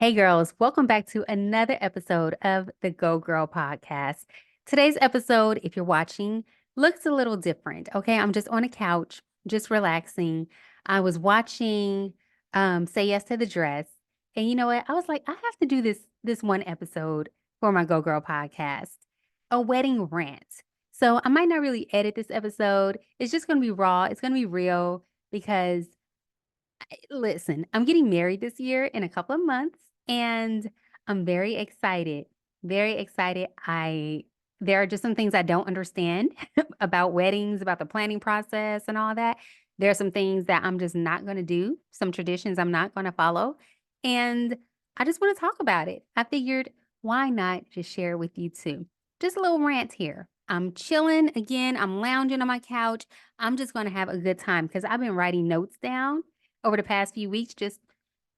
Hey girls, welcome back to another episode of the Go Girl podcast. Today's episode, if you're watching, looks a little different. Okay, I'm just on a couch, just relaxing. I was watching Say Yes to the Dress, and you know what? I was like, I have to do this one episode for my Go Girl podcast, a wedding rant. So I might not really edit this episode. It's just gonna be raw. It's gonna be real because listen, I'm getting married this year in a couple of months, and I'm very excited. Very excited. I There are just some things I don't understand about weddings, about the planning process and all that. There are some things that I'm just not going to do, some traditions I'm not going to follow, and I just want to talk about it. I figured why not just share it with you too. Just a little rant here. I'm chilling again. I'm lounging on my couch. I'm just going to have a good time because I've been writing notes down over the past few weeks. Just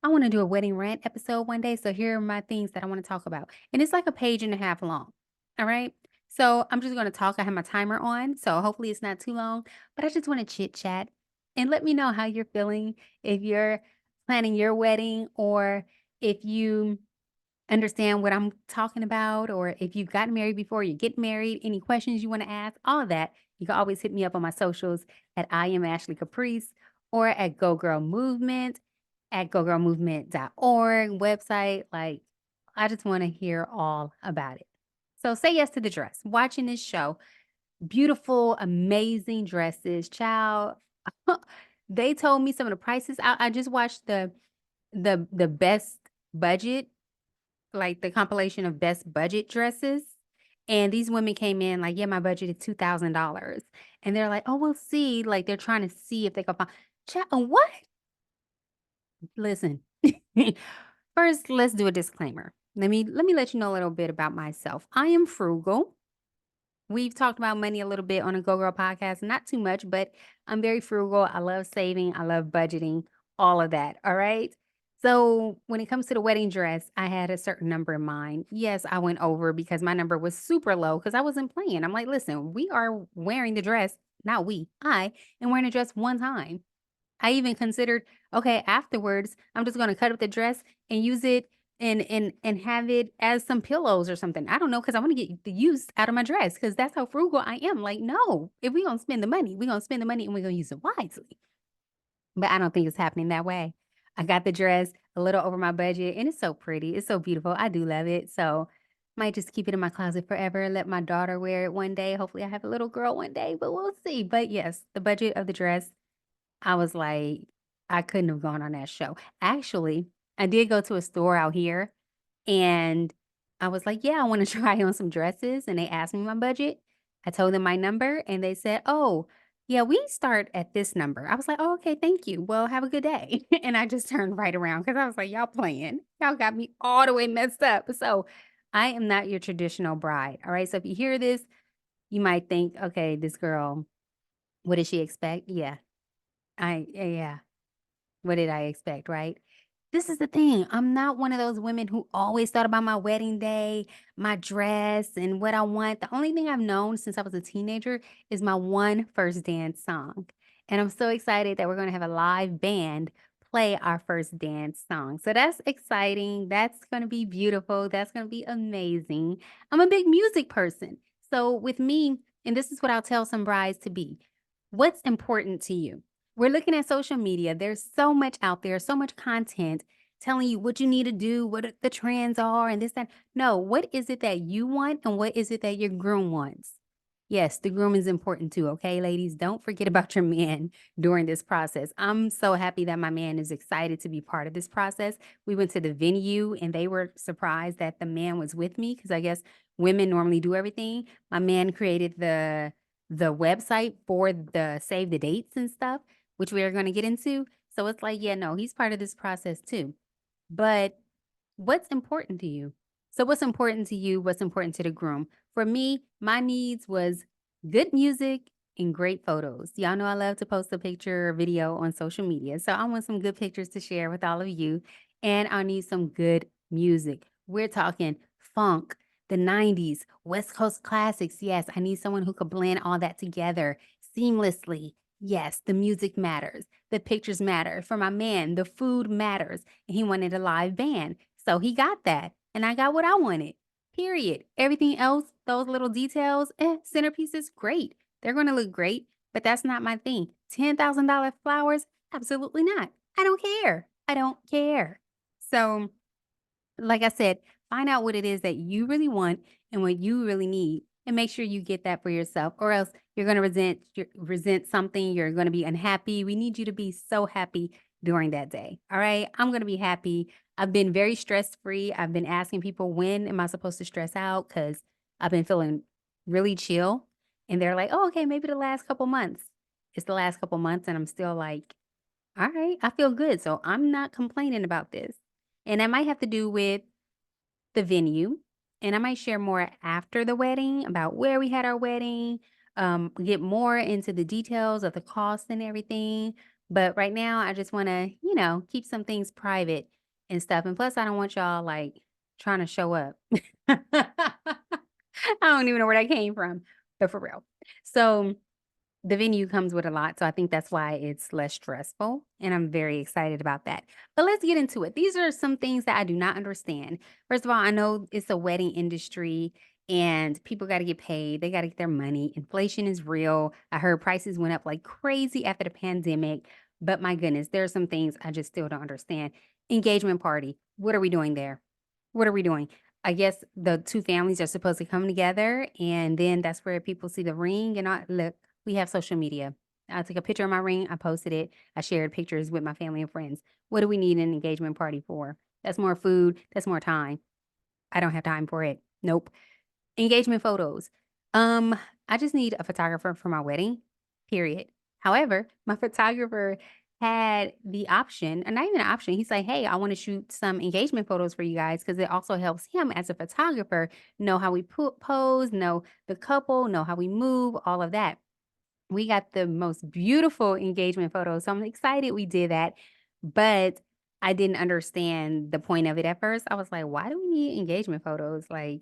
I want to do a wedding rant episode one day. So here are my things that I want to talk about. And it's like a page and a half long. All right. So I'm just going to talk. I have my timer on. So hopefully it's not too long, but I just want to chit chat and let me know how you're feeling. If you're planning your wedding or if you understand what I'm talking about, or if you've gotten married before, you get married, any questions you want to ask, all of that, you can always hit me up on my socials at I am Ashley Caprice or at Go Girl Movement at gogirlmovement.org website. Like, I just want to hear all about it. So say yes to the dress. Watching this show, beautiful, amazing dresses. Child, they told me some of the prices. I just watched the best budget, like the compilation of best budget dresses. And these women came in like, yeah, my budget is $2,000. And they're like, oh, we'll see. Like they're trying to see if they can find. What? Listen, first, let's do a disclaimer. Let me let you know a little bit about myself. I am frugal. We've talked about money a little bit on a Go Girl podcast, not too much, but I'm very frugal. I love saving. I love budgeting, all of that. All right. So when it comes to the wedding dress, I had a certain number in mind. Yes, I went over because my number was super low because I wasn't playing. I'm like, listen, we are wearing the dress, not we, I am wearing a dress one time. I even considered, okay, afterwards, I'm just gonna cut up the dress and use it and have it as some pillows or something. I don't know, because I want to get the use out of my dress because that's how frugal I am. Like, no, if we gonna spend the money, we're gonna spend the money and we're gonna use it wisely. But I don't think it's happening that way. I got the dress a little over my budget and it's so pretty. It's so beautiful. I do love it. So might just keep it in my closet forever. Let my daughter wear it one day. Hopefully I have a little girl one day, but we'll see. But yes, the budget of the dress, I was like, I couldn't have gone on that show. Actually, I did go to a store out here and I was like, yeah, I want to try on some dresses. And they asked me my budget. I told them my number and they said, oh, yeah, we start at this number. I was like, oh, okay, thank you. Well, have a good day. And I just turned right around because I was like, y'all playing. Y'all got me all the way messed up. So I am not your traditional bride. All right. So if you hear this, you might think, okay, this girl, what does she expect? Yeah. What did I expect, right? This is the thing. I'm not one of those women who always thought about my wedding day, my dress, and what I want. The only thing I've known since I was a teenager is my one first dance song. And I'm so excited that we're going to have a live band play our first dance song. So that's exciting. That's going to be beautiful. That's going to be amazing. I'm a big music person. So with me, and this is what I'll tell some brides to be, what's important to you? We're looking at social media. There's so much out there, so much content telling you what you need to do, what the trends are, and this, that. No, what is it that you want and what is it that your groom wants? Yes, the groom is important too. Okay, ladies, don't forget about your man during this process. I'm so happy that my man is excited to be part of this process. We went to the venue and they were surprised that the man was with me because I guess women normally do everything. My man created the website for the save the dates and stuff, which we are going to get into. So it's like, yeah, no, he's part of this process too. But what's important to you? So what's important to you? What's important to the groom? For me, my needs was good music and great photos. Y'all know I love to post a picture or video on social media. So I want some good pictures to share with all of you. And I need some good music. We're talking funk, the 90s, West Coast classics. Yes, I need someone who could blend all that together seamlessly. Yes, the music matters. The pictures matter. For my man, the food matters. And he wanted a live band. So he got that, and I got what I wanted, period. Everything else, those little details, centerpieces, great. They're gonna look great, but that's not my thing. $10,000 flowers? Absolutely not. I don't care. I don't care. So like I said, find out what it is that you really want and what you really need and make sure you get that for yourself or else you're going to resent something, you're going to be unhappy. We need you to be so happy during that day. All right? I'm going to be happy. I've been very stress-free. I've been asking people when am I supposed to stress out cuz I've been feeling really chill and they're like, "Oh, okay, maybe the last couple months." It's the last couple months and I'm still like, "All right, I feel good." So I'm not complaining about this. And that might have to do with the venue, and I might share more after the wedding about where we had our wedding, get more into the details of the cost and everything. But right now, I just want to, keep some things private and stuff. And plus, I don't want y'all like trying to show up. I don't even know where that came from, but for real. So, the venue comes with a lot, so I think that's why it's less stressful, and I'm very excited about that. But let's get into it. These are some things that I do not understand. First of all, I know it's a wedding industry and people got to get paid. They got to get their money. Inflation is real. I heard prices went up like crazy after the pandemic, but my goodness, there are some things I just still don't understand. Engagement party. What are we doing there? What are we doing? I guess the two families are supposed to come together and then that's where people see the ring and I look. We have social media. I took a picture of my ring, I posted it, I shared pictures with my family and friends. What do we need an engagement party for? That's more food, that's more time. I don't have time for it. Nope. Engagement photos. Um, I just need a photographer for my wedding, period. However, my photographer had the option, and not even an option. He's like, hey, I want to shoot some engagement photos for you guys because it also helps him as a photographer know how we pose, know the couple, know how we move, all of that. We got the most beautiful engagement photos, so I'm excited we did that, but I didn't understand the point of it at first. I was like, "Why do we need engagement photos? Like,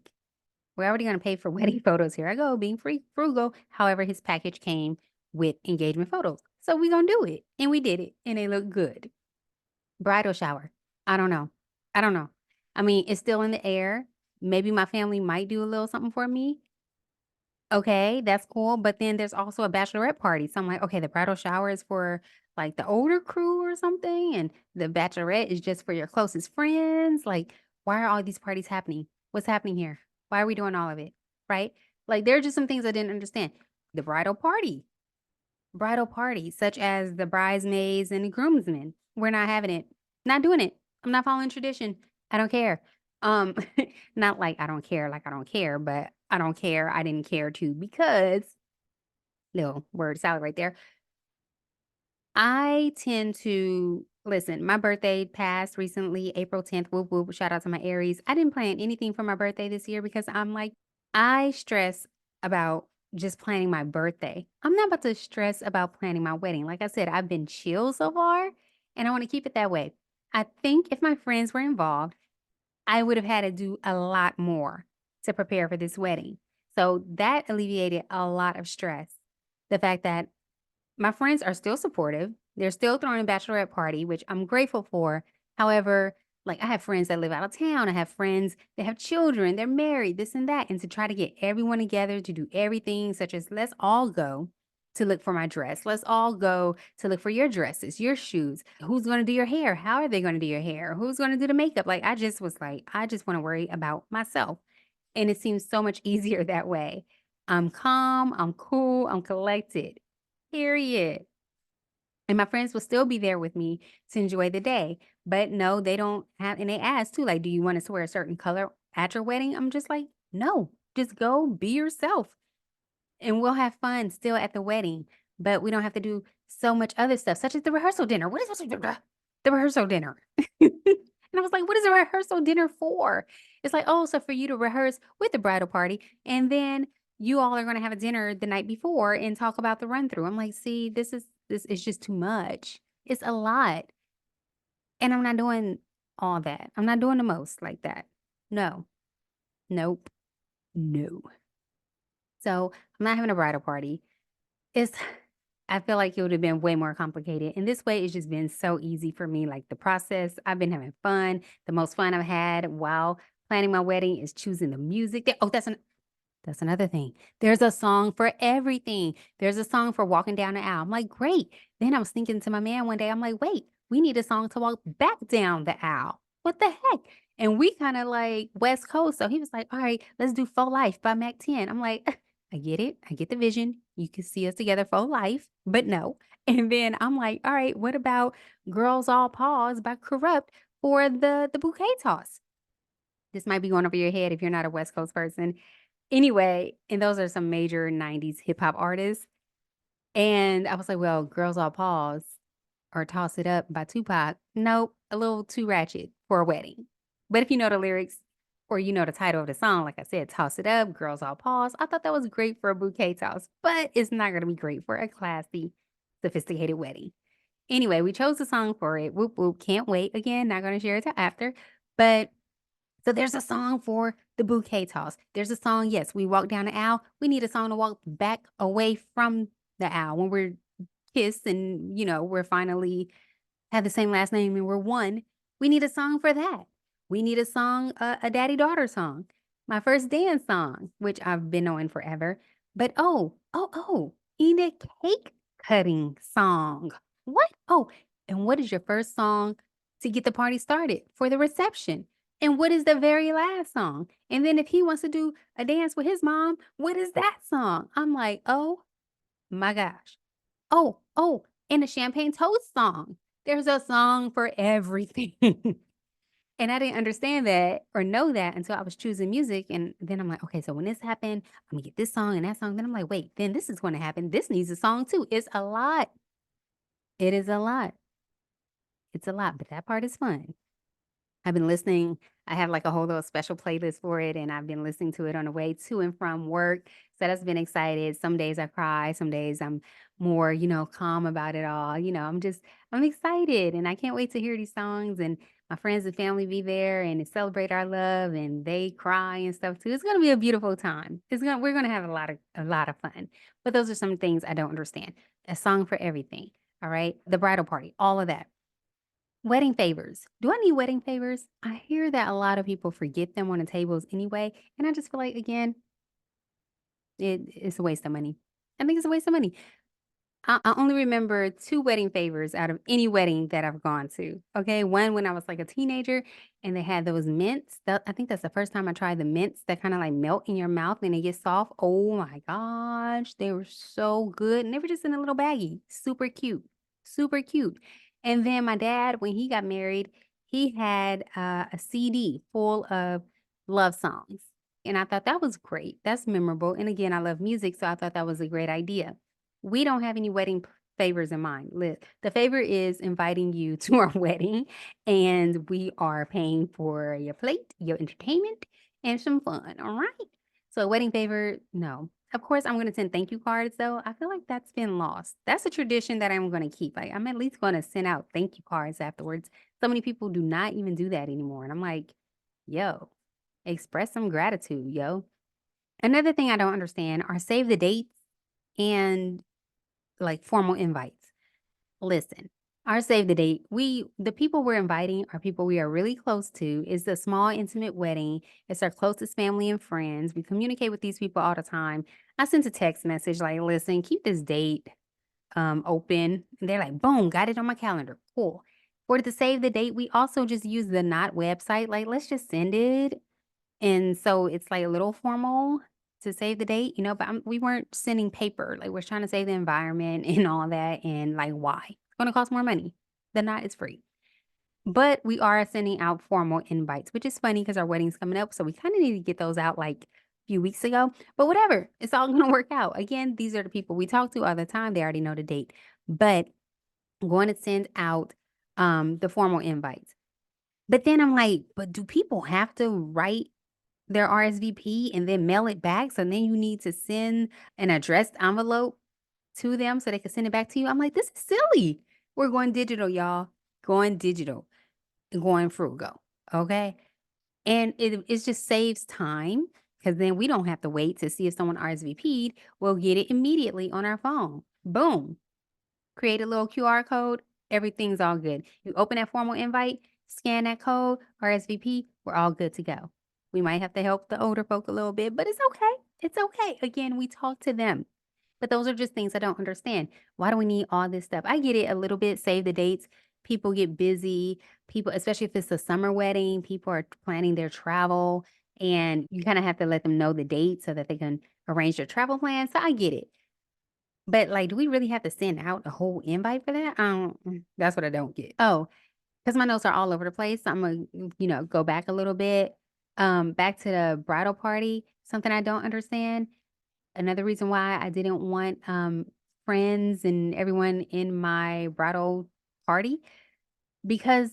we're already gonna pay for wedding photos. Here I go, being free frugal." However, his package came with engagement photos, so we gonna do it, and we did it, and they look good. Bridal shower. I don't know. I don't know. I mean, it's still in the air. Maybe my family might do a little something for me. Okay, that's cool, but then there's also a bachelorette party, so I'm like, "Okay, the bridal shower is for, like, the older crew or something, and the bachelorette is just for your closest friends, like, why are all these parties happening? What's happening here? Why are we doing all of it?" Right? Like, there are just some things I didn't understand. The bridal party, such as the bridesmaids and the groomsmen, we're not having it. Not doing it. I'm not following tradition. I don't care. Um, not like I don't care, but I don't care. I didn't care to because little word salad right there. I tend to listen, my birthday passed recently, April 10th. Whoop whoop. Shout out to my Aries. I didn't plan anything for my birthday this year because I'm like, I stress about just planning my birthday. I'm not about to stress about planning my wedding. Like I said, I've been chill so far and I want to keep it that way. I think if my friends were involved, I would have had to do a lot more to prepare for this wedding. So that alleviated a lot of stress. The fact that my friends are still supportive. They're still throwing a bachelorette party, which I'm grateful for. However, like I have friends that live out of town. I have friends that have children. They're married, this and that. And to try to get everyone together to do everything, such as let's all go to look for my dress. Let's all go to look for your dresses, your shoes. Who's going to do your hair? How are they going to do your hair? Who's going to do the makeup? Like I just was like, I just want to worry about myself. And it seems so much easier that way. I'm calm, I'm cool, I'm collected. Period. And my friends will still be there with me to enjoy the day. But no, they don't have, and they ask too, like, do you want us to wear a certain color at your wedding? I'm just like, no, just go be yourself and we'll have fun still at the wedding. But we don't have to do so much other stuff, such as the rehearsal dinner. What is the rehearsal dinner? And I was like, what is a rehearsal dinner for? It's like, oh, so for you to rehearse with the bridal party and then you all are going to have a dinner the night before and talk about the run through. I'm like, see, this is just too much. It's a lot. And I'm not doing all that. I'm not doing the most like that. No. Nope. No. So I'm not having a bridal party. It's I feel like it would have been way more complicated. And this way, it's just been so easy for me. Like the process, I've been having fun. The most fun I've had while planning my wedding is choosing the music. Oh, that's another thing. There's a song for everything. There's a song for walking down the aisle. I'm like, great. Then I was thinking to my man one day, I'm like, wait, we need a song to walk back down the aisle. What the heck? And we kind of like West Coast. So he was like, all right, let's do For Life by Mac 10. I'm like, I get it. I get the vision. You can see us together for life, but no. And then I'm like, all right, what about Girls All Pause by Corrupt for the bouquet toss? This might be going over your head if you're not a West Coast person. Anyway, and those are some major 90s hip hop artists. And I was like, well, Girls All Pause or Toss It Up by Tupac. Nope, a little too ratchet for a wedding. But if you know the lyrics or you know the title of the song, like I said, Toss It Up, Girls All Pause, I thought that was great for a bouquet toss, but it's not going to be great for a classy, sophisticated wedding. Anyway, we chose the song for it. Whoop, whoop. Can't wait. Again, not going to share it till after. But so there's a song for the bouquet toss. There's a song, yes, we walk down the aisle. We need a song to walk back away from the aisle when we're kissed and, we're finally have the same last name and we're one. We need a song for that. We need a song, a daddy daughter song, my first dance song, which I've been knowing forever. But need a cake cutting song. What? Oh, and what is your first song to get the party started for the reception? And what is the very last song? And then if he wants to do a dance with his mom, what is that song? I'm like, oh my gosh. And a champagne toast song. There's a song for everything. And I didn't understand that or know that until I was choosing music. And then I'm like, okay, so when this happened, I'm gonna get this song and that song. Then I'm like, wait, then this is going to happen. This needs a song too. It's a lot. It is a lot. It's a lot, but that part is fun. I've been listening. I have like a whole little special playlist for it, and I've been listening to it on the way to and from work. So that's been excited. Some days I cry, some days I'm more, calm about it all. I'm excited and I can't wait to hear these songs and my friends and family be there and to celebrate our love and they cry and stuff too. It's gonna be a beautiful time. We're gonna have a lot of fun. But those are some things I don't understand. A song for everything. All right. The bridal party, all of that. Wedding favors. Do I need wedding favors? I hear that a lot of people forget them on the tables anyway, and I just feel like, again, it's a waste of money. I think it's a waste of money. I only remember 2 wedding favors out of any wedding that I've gone to, okay? One when I was, like, a teenager, and they had those mints. I think that's the first time I tried the mints that kinda, like, melt in your mouth and they get soft. Oh my gosh, they were so good, and they were just in a little baggie. Super cute, super cute. And then my dad, when he got married, he had, a CD full of love songs, and I thought that was great. That's memorable, and again, I love music, so I thought that was a great idea. We don't have any wedding favors in mind. The favor is inviting you to our wedding, and we are paying for your plate, your entertainment, and some fun. All right. So, a wedding favor, no. Of course, I'm going to send thank you cards, though. I feel like that's been lost. That's a tradition that I'm going to keep. Like, I'm at least going to send out thank you cards afterwards. So many people do not even do that anymore. And I'm like, yo, express some gratitude, yo. Another thing I don't understand are save the dates and like formal invites. Listen, our save the date, the people we're inviting are people we are really close to. It's a small, intimate wedding. It's our closest family and friends. We communicate with these people all the time. I sent a text message like, listen, keep this date open. And they're like, boom, got it on my calendar. Cool. For the save the date, we also just use the Not website. Like, let's just send it. And so it's like a little formal to save the date, but we weren't sending paper. Like we're trying to save the environment and all that. And like, why? It's going to cost more money. The Not is free. But we are sending out formal invites, which is funny because our wedding's coming up. So we kind of need to get those out like a few weeks ago. But whatever, it's all going to work out. Again, these are the people we talk to all the time. They already know the date. But I'm going to send out the formal invites. But then I'm like, but do people have to write their RSVP and then mail it back? So then you need to send an addressed envelope to them so they can send it back to you. I'm like, this is silly. We're going digital, y'all. Going digital, going frugal. Okay. And it just saves time because then we don't have to wait to see if someone RSVP'd. We'll get it immediately on our phone. Boom. create a little QR code, everything's all good. You open that formal invite, scan that code, RSVP, we're all good to go. We might have to help the older folk a little bit, but it's okay. It's okay. Again, we talk to them. But those are just things I don't understand. Why do we need all this stuff? I get it a little bit, save the dates. People get busy. People, especially if it's a summer wedding, people are planning their travel and you kind of have to let them know the date so that they can arrange their travel plans. So I get it. But like, do we really have to send out a whole invite for that? That's what I don't get. Oh, because my notes are all over the place. So I'm gonna, go back a little bit. Back to the bridal party, something I don't understand. Another reason why I didn't want, friends and everyone in my bridal party, because,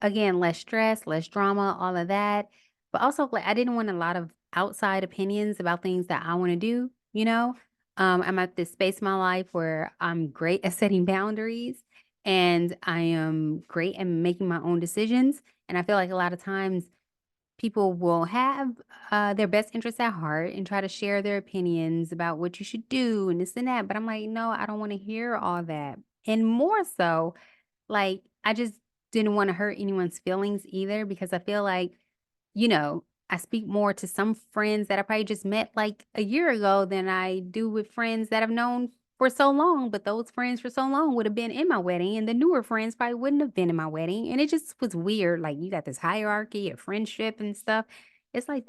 again, less stress, less drama, all of that, but also, like, I didn't want a lot of outside opinions about things that I wanna do, you know? I'm at this space in my life where I'm great at setting boundaries, and I am great at making my own decisions, and I feel like a lot of times people will have, their best interests at heart and try to share their opinions about what you should do and this and that, but I'm like, "No, I don't wanna hear all that." And more so, like, I just didn't wanna hurt anyone's feelings either because I feel like, I speak more to some friends that I probably just met like a year ago than I do with friends that I've known for so long. But those friends for so long would have been in my wedding, and the newer friends probably wouldn't have been in my wedding. And it just was weird. Like you got this hierarchy of friendship and stuff. It's like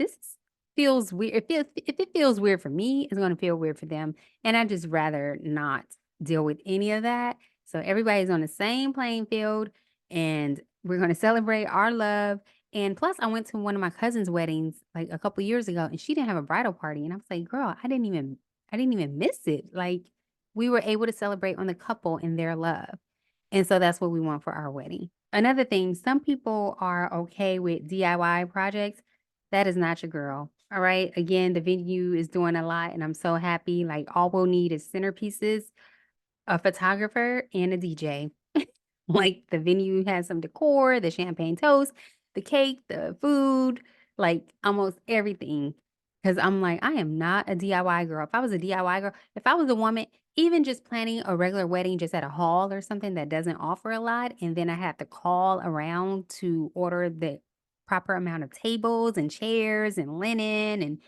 feels weird. If it feels weird for me, it's gonna feel weird for them. And I just rather not deal with any of that. So everybody's on the same playing field and we're gonna celebrate our love and plus, I went to one of my cousin's weddings, like, a couple years ago, and she didn't have a bridal party, and I was like, "Girl, I didn't even miss it." Like, we were able to celebrate on the couple and their love, and so that's what we want for our wedding. Another thing, some people are okay with DIY projects. That is not your girl, all right? Again, the venue is doing a lot, and I'm so happy, like, all we'll need is centerpieces, a photographer, and a DJ. Like, the venue has some decor, the champagne toast, the cake, the food, like, almost everything. Because 'Cause I'm like, I am not a DIY girl. If I was a DIY girl if I was a woman, even just planning a regular wedding just at a hall or something that doesn't offer a lot, and then I have to call around to order the proper amount of tables and chairs and linen and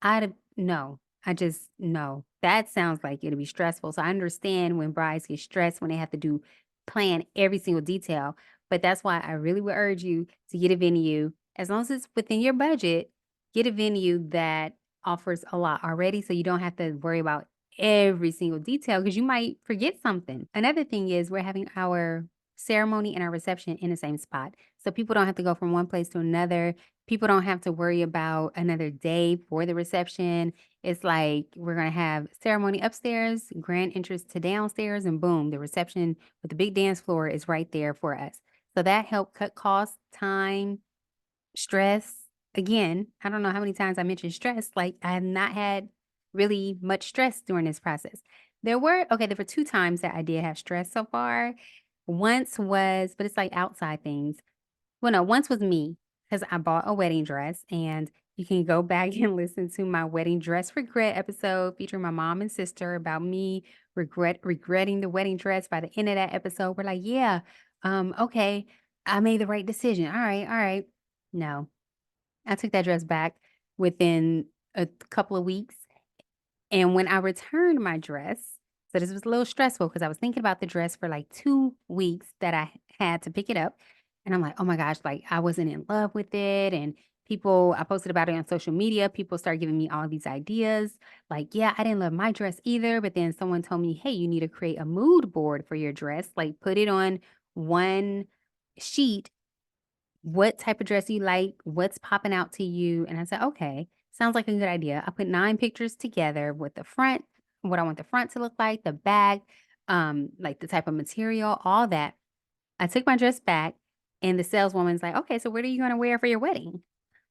I'd no, I just no. That sounds like it'll be stressful. So I understand when brides get stressed when they have to do plan every single detail. But that's why I really would urge you to get a venue, as long as it's within your budget, get a venue that offers a lot already so you don't have to worry about every single detail because you might forget something. Another thing is we're having our ceremony and our reception in the same spot. So people don't have to go from one place to another. People don't have to worry about another day for the reception. It's like we're gonna have ceremony upstairs, grand entrance to downstairs, and boom, the reception with the big dance floor is right there for us. So that helped cut costs, time, stress. Again, I don't know how many times I mentioned stress. Like I have not had really much stress during this process. There were two times that I did have stress so far. Once was, but it's like outside things. Well, no, once was me, because I bought a wedding dress, and you can go back and listen to my wedding dress regret episode featuring my mom and sister about me regretting the wedding dress. By the end of that episode, we're like, "Yeah, okay, I made the right decision. Alright, alright." No, I took that dress back within a couple of weeks. And when I returned my dress so this was a little stressful because I was thinking about the dress for, like, 2 weeks that I had to pick it up, and I'm like, "Oh my gosh," like, I wasn't in love with it, and I posted about it on social media, people started giving me all these ideas, like, "Yeah, I didn't love my dress either," but then someone told me, "Hey, you need to create a mood board for your dress, like, put it on one sheet what type of dress you like, what's popping out to you?" And I said, "Okay, sounds like a good idea." I put 9 pictures together with the front, what I want the front to look like, the back, like the type of material, all that. I took my dress back and the saleswoman's like, "Okay, so what are you gonna wear for your wedding?"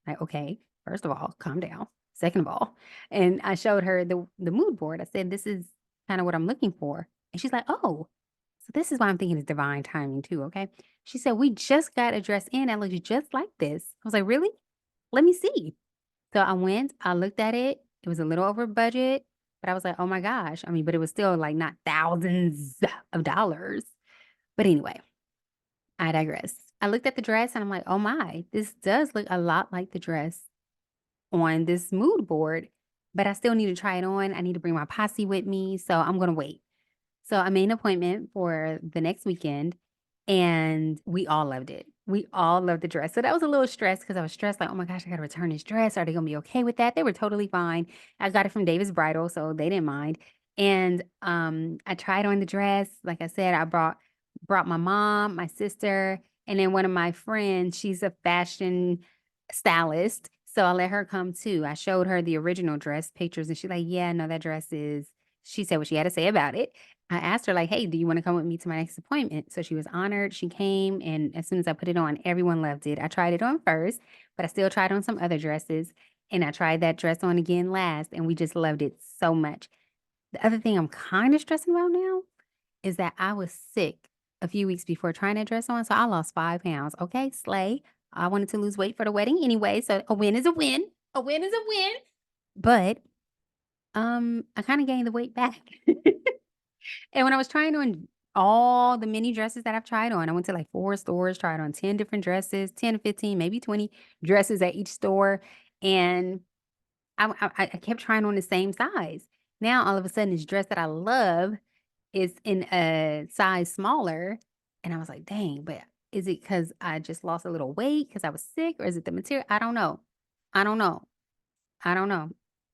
Like, "Okay, first of all, calm down. Second of all," and I showed her the mood board. I said, "This is kind of what I'm looking for." And she's like, "Oh, so this is why I'm thinking it's divine timing too, okay?" She said, "We just got a dress in that looks just like this." I was like, "Really? Let me see." So I went, I looked at it. It was a little over budget. But I was like, "Oh my gosh." I mean, but it was still like not thousands of dollars. But anyway, I digress. I looked at the dress and I'm like, "Oh my, this does look a lot like the dress on this mood board, but I still need to try it on. I need to bring my posse with me, so I'm gonna wait." So I made an appointment for the next weekend and we all loved it. We all loved the dress. So that was a little stressed because I was stressed, like, oh my gosh, I gotta return this dress. Are they gonna be okay with that? They were totally fine. I got it from Davis Bridal, so they didn't mind. And I tried on the dress. Like I said, I brought my mom, my sister, and then one of my friends. She's a fashion stylist. So I let her come too. I showed her the original dress pictures and she's like, yeah, no, that dress is, she said what she had to say about it. I asked her like, "Hey, do you wanna come with me to my next appointment?" So she was honored, she came, and as soon as I put it on, everyone loved it. I tried it on first, but I still tried on some other dresses, and I tried that dress on again last, and we just loved it so much. The other thing I'm kinda stressing about now is that I was sick a few weeks before trying that dress on, so I lost 5 pounds. Okay, slay. I wanted to lose weight for the wedding anyway, so a win is a win. A win is a win. But, I kinda gained the weight back. And when I was trying on all the many dresses that I've tried on, I went to like 4 stores, tried on 10 different dresses, 10 to 15, maybe 20 dresses at each store, and I kept trying on the same size. Now, all of a sudden, this dress that I love is in a size smaller, and I was like, "Dang, but is it because I just lost a little weight because I was sick, or is it the material?" I don't know. I don't know. I don't know.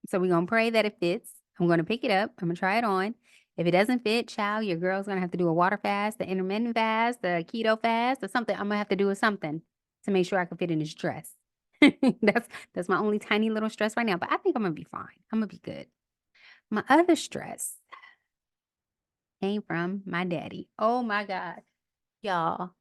So we're gonna pray that it fits. I'm gonna pick it up. I'm gonna try it on. If it doesn't fit, child, your girl's gonna have to do a water fast, the intermittent fast, the keto fast, or something. I'm gonna have to do something to make sure I can fit in this dress. That's my only tiny little stress right now, but I think I'm gonna be fine. I'm gonna be good. My other stress came from my daddy. Oh my God. Y'all,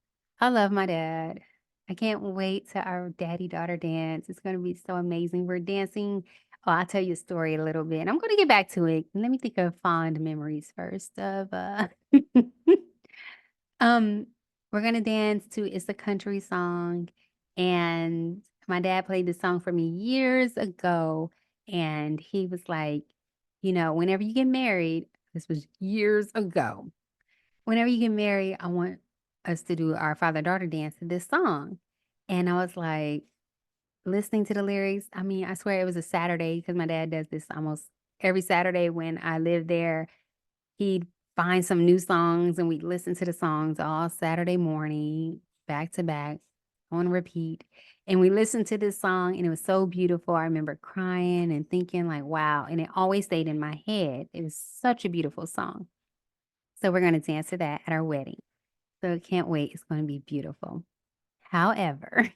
I love my dad. I can't wait to our daddy-daughter dance. It's gonna be so amazing. We're dancing. Oh, I'll tell you a story a little bit. I'm gonna get back to it. Let me think of fond memories first of um we're gonna dance to It's a Country Song. And my dad played this song for me years ago. And he was like, whenever you get married, this was years ago. Whenever you get married, I want us to do our father-daughter dance to this song. And I was like, listening to the lyrics, I mean, I swear it was a Saturday because my dad does this almost every Saturday when I lived there. He'd find some new songs and we'd listen to the songs all Saturday morning, back to back, on repeat. And we listened to this song and it was so beautiful. I remember crying and thinking like, wow. And it always stayed in my head. It was such a beautiful song. So we're going to dance to that at our wedding. So can't wait. It's gonna be beautiful. However,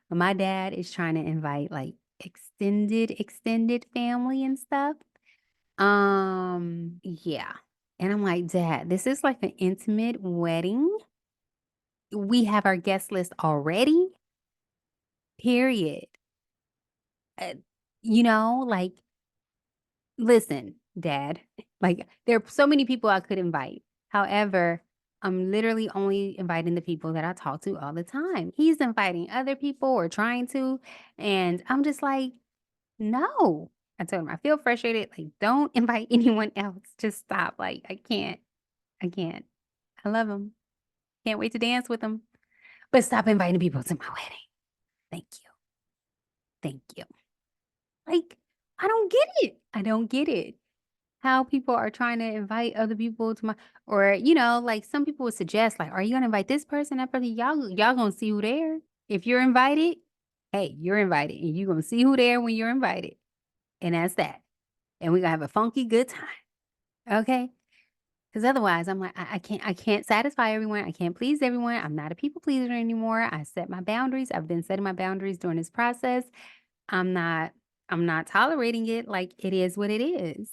my dad is trying to invite like extended family and stuff. Yeah. And I'm like, "Dad, this is like an intimate wedding. We have our guest list already, period." Uh, like, listen, dad, like, there are so many people I could invite. However, I'm literally only inviting the people that I talk to all the time. He's inviting other people or trying to, and I'm just like, "No." I told him, "I feel frustrated, like, don't invite anyone else. Just stop, like, I can't. I can't. I love him. Can't wait to dance with him, but stop inviting people to my wedding. Thank you. Thank you." Like, I don't get it. I don't get it. How people are trying to invite other people to my or, like some people would suggest, like, "Are you gonna invite this person, that person?" Y'all gonna see who there. If you're invited, hey, you're invited, and you gonna see who there when you're invited, and that's that. And we gonna have a funky good time, okay? Because otherwise, I'm like, I can't satisfy everyone. I can't please everyone. I'm not a people pleaser anymore. I set my boundaries. I've been setting my boundaries during this process. I'm not I'm not tolerating it. Like, it is what it is.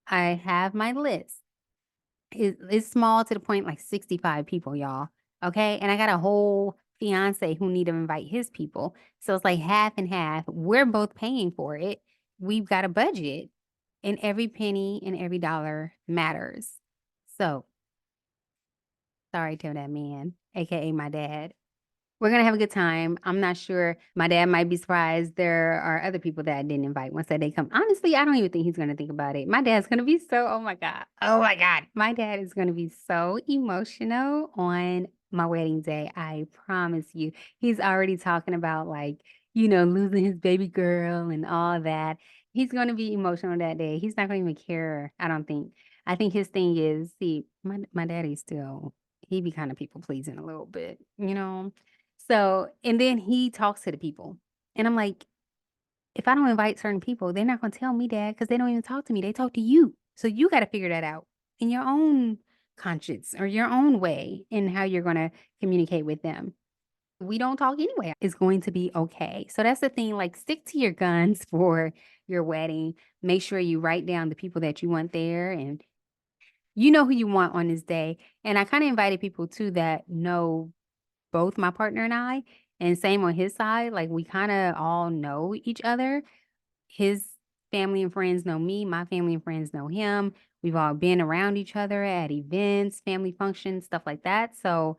I have my list. It's small to the point, like 65 people, y'all, okay? And I got a whole fiancé who need to invite his people, so it's like half and half. We're both paying for it. We've got a budget, and every penny and every dollar matters. So, sorry to that man, AKA my dad. We're gonna have a good time. I'm not sure. My dad might be surprised. There are other people that I didn't invite once that they come. Honestly, I don't even think he's gonna think about it. My dad's gonna be so, oh my God. Oh my God. My dad is gonna be so emotional on my wedding day. I promise you. He's already talking about like, losing his baby girl and all that. He's gonna be emotional that day. He's not gonna even care, I don't think. I think his thing is, see, my daddy's still he be kind of people pleasing a little bit. So, and then he talks to the people. And I'm like, if I don't invite certain people, they're not going to tell me, Dad, because they don't even talk to me. They talk to you. So you got to figure that out in your own conscience or your own way in how you're going to communicate with them. We don't talk anyway. It's going to be okay. So that's the thing. Like, stick to your guns for your wedding. Make sure you write down the people that you want there and you know who you want on this day. And I kind of invited people too that know both my partner and I, and same on his side, like, we kinda all know each other. His family and friends know me, my family and friends know him. We've all been around each other at events, family functions, stuff like that, so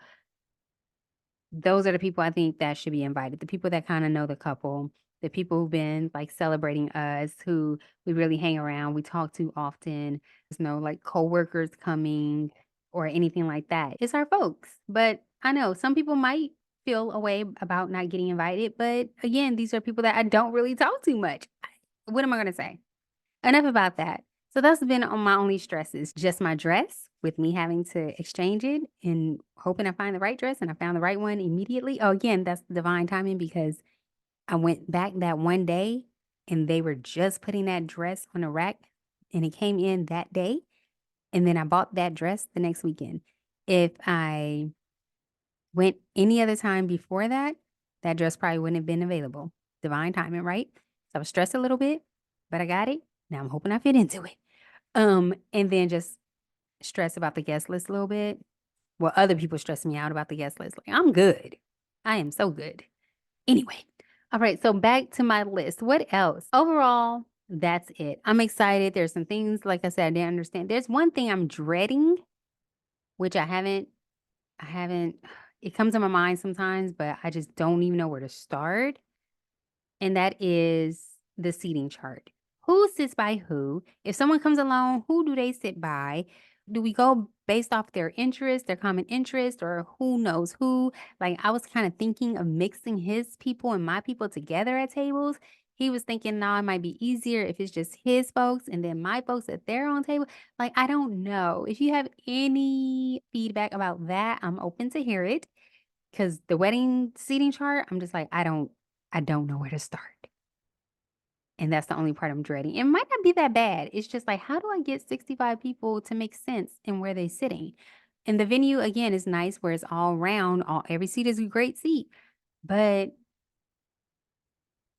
those are the people I think that should be invited, the people that kinda know the couple, the people who've been, like, celebrating us, who we really hang around, we talk to often. There's no, like, coworkers coming or anything like that. It's our folks, but I know some people might feel a way about not getting invited, but again, these are people that I don't really talk to much. What am I gonna say? Enough about that. So that's been on my only stresses, just my dress with me having to exchange it and hoping I find the right dress and I found the right one immediately. Oh, again, that's divine timing because I went back that one day and they were just putting that dress on the rack and it came in that day. And then I bought that dress the next weekend. If I went any other time before that, that dress probably wouldn't have been available. Divine timing, right? So I was stressed a little bit, but I got it. Now I'm hoping I fit into it. And then just stress about the guest list a little bit. Well, other people stress me out about the guest list. Like, I'm good. I am so good. Anyway, all right. So back to my list. What else? Overall, that's it. I'm excited. There's some things, like I said, I didn't understand. There's one thing I'm dreading, which I haven't, it comes to my mind sometimes, but I just don't even know where to start. And that is the seating chart. Who sits by who? If someone comes along, who do they sit by? Do we go based off their interest, their common interest, or who knows who? Like, I was kind of thinking of mixing his people and my people together at tables. He was thinking, nah, it might be easier if it's just his folks and then my folks at their own table. Like, I don't know. If you have any feedback about that, I'm open to hear it. Cause the wedding seating chart, I'm just like, I don't know where to start. And that's the only part I'm dreading. It might not be that bad. It's just like, how do I get 65 people to make sense in where they're sitting? And the venue again is nice where it's all round, all every seat is a great seat. But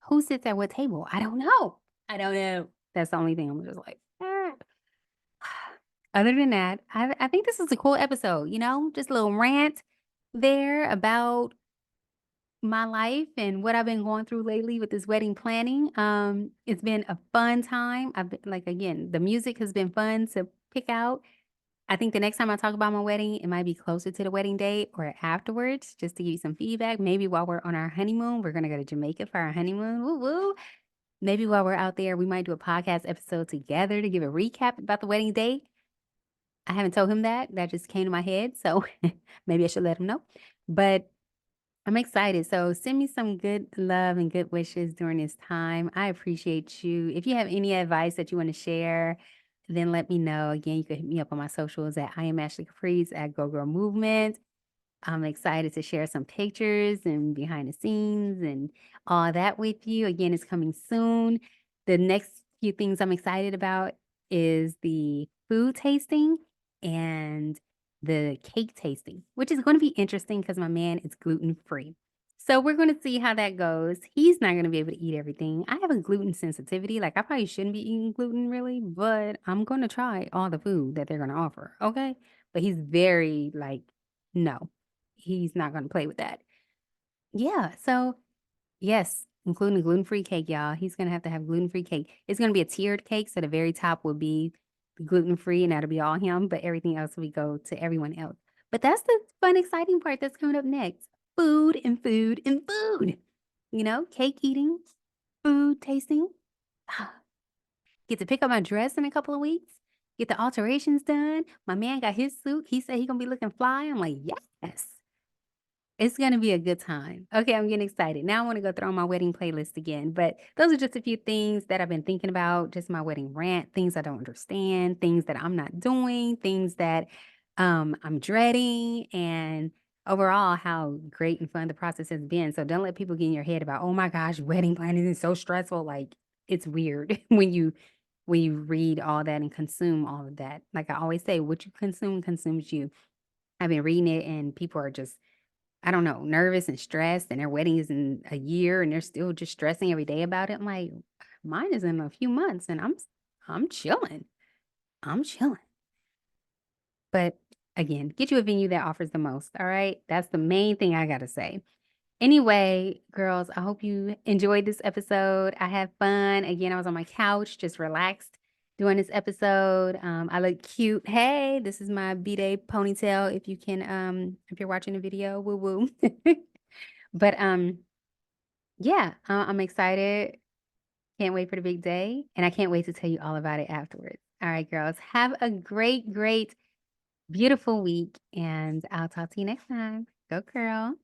who sits at what table? I don't know. I don't know. That's the only thing I'm just like, "Eh." Other than that, I think this is a cool episode, just a little rant there about my life and what I've been going through lately with this wedding planning. It's been a fun time. I've been like again, the music has been fun to pick out. I think the next time I talk about my wedding, it might be closer to the wedding date or afterwards, just to give you some feedback. Maybe while we're on our honeymoon, we're gonna go to Jamaica for our honeymoon. Woo woo. Maybe while we're out there, we might do a podcast episode together to give a recap about the wedding date. I haven't told him that. That just came to my head. So maybe I should let him know. But I'm excited. So send me some good love and good wishes during this time. I appreciate you. If you have any advice that you want to share, then let me know. Again, you can hit me up on my socials at I am Ashley Caprice at Go Girl Movement. I'm excited to share some pictures and behind the scenes and all that with you. Again, it's coming soon. The next few things I'm excited about is the food tasting and the cake tasting, which is going to be interesting because my man is gluten free. So we're going to see how that goes. He's not going to be able to eat everything. I have a gluten sensitivity. Like, I probably shouldn't be eating gluten really, but I'm going to try all the food that they're going to offer. Okay. But he's very like, no. He's not gonna play with that. Yeah, so, yes, including gluten-free cake, y'all. He's gonna have to have gluten-free cake. It's gonna be a tiered cake, so the very top will be gluten-free, and that'll be all him, but everything else will go to everyone else. But that's the fun, exciting part that's coming up next. food and food and food. Cake eating, food tasting. Get to pick up my dress in a couple of weeks. Get the alterations done. My man got his suit. He said he gonna be looking fly. I'm like, yes. It's gonna be a good time. Okay, I'm getting excited. Now I wanna go through on my wedding playlist again, but those are just a few things that I've been thinking about, just my wedding rant, things I don't understand, things that I'm not doing, things that, I'm dreading, and overall how great and fun the process has been. So don't let people get in your head about, "Oh my gosh, wedding planning is so stressful." Like, it's weird when you read all that and consume all of that. Like I always say, what you consume consumes you. I've been reading it and people are just I don't know, nervous and stressed, and their wedding is in a year, and they're still just stressing every day about it. I'm like, mine is in a few months, and I'm chilling. I'm chilling. But again, get you a venue that offers the most. All right, that's the main thing I gotta say. Anyway, girls, I hope you enjoyed this episode. I had fun. Again, I was on my couch, just relaxed doing this episode. I look cute. Hey, this is my B-Day ponytail. If you're watching the video, woo woo. But yeah, I'm excited. Can't wait for the big day, and I can't wait to tell you all about it afterwards. All right, girls, have a great, great, beautiful week, and I'll talk to you next time. Go, girl.